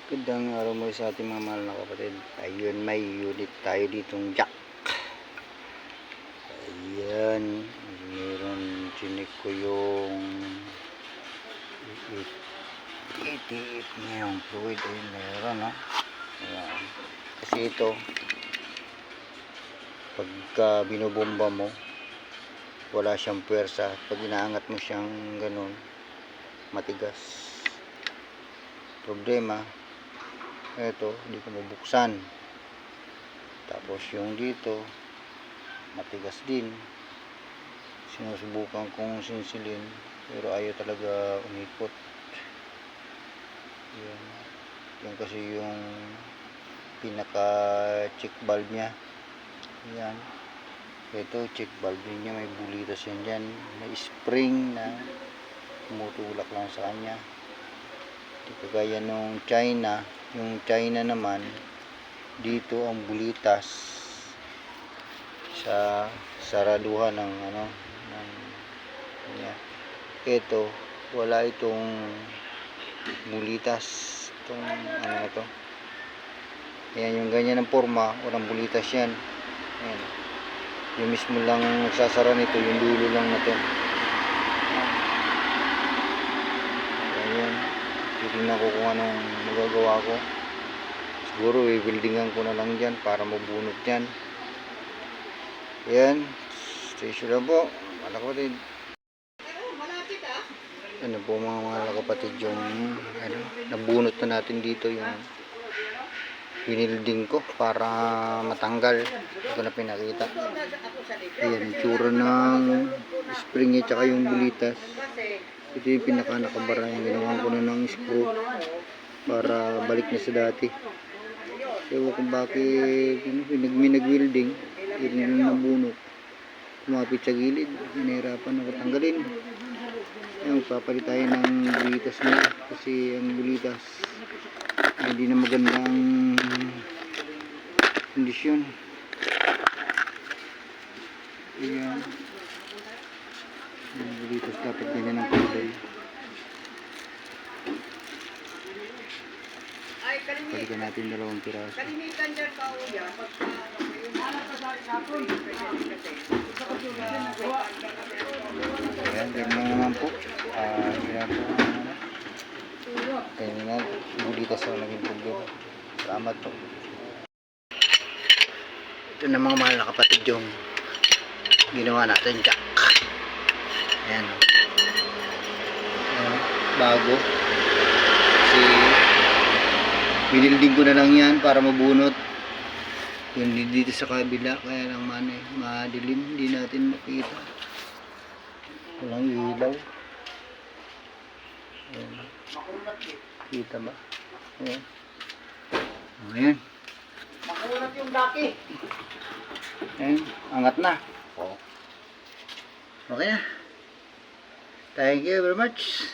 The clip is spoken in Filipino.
Gandang araw mo sa ating mga mahal na kapatid. Ayun, may unit tayo ditong jack. Ayan, meron chinik ko yung itiit niya yung fluid. Ayun, meron ha. Ayan. Kasi ito, pagka binubomba mo, wala siyang puwersa. Pag inaangat mo siyang ganun, matigas. Problema, ito, hindi ko mabuksan. Tapos yung dito, matigas din. Sinusubukan kong sinsilin, pero ayaw talaga umikot. Yan. Yan kasi yung pinaka check valve nya. Yan. Ito, check valve niya, may bulitas yan dyan. May spring na tumutulak lang sa kanya. Di kagaya nung China. Yung China naman, dito ang bulitas sa saraduhan ng ito, wala itong bulitas. Itong na to. Ayan, yung ganyan ng forma, walang bulitas yan. Ayan. Yung mismo lang nagsasara nito, yung dulo lang na to. Ayan. Titignan ko kung anong magagawa ko. Siguro i-buildingan ko na lang dyan para mabunot dyan. Ayan. Station lang po mga kapatid. Ano po mga kapatid, yung nabunot na natin dito yung binilding ko para matanggal. Ito na pinakita. Ayan, tsura ng spring niya tsaka yung bulitas. Ito yung pinaka nakabara. Ginawan ko na ng screw para balik na sa dati. Ewan kung bakit nag-welding, hindi na nabunot. Kumapit sa gilid, hinahirapan ako tanggalin. Ayan, magpapalit tayo ng bulitas niya kasi ang bulitas hindi na magandang kondisyon. Ayan, ang bulitas dapat ganyan ang kulay. Palitan natin dalawang piraso. Ayan, ganyan naman po. Ayan po. Ganyan na, bulitas na naging problema. Salamat po. Ito na mga mahal na kapatid yung ginawa natin jack. Ayan. Ayan, bago. Kasi binilding ko na lang yan para mabunot. Yung dito sa kabila, kaya lang madilim, hindi natin makita. Walang ilaw. Ayan. Kita ba? Ayan. Ayan. Makulat yung daki. Ayan, angat na. Okay na. Thank you very much.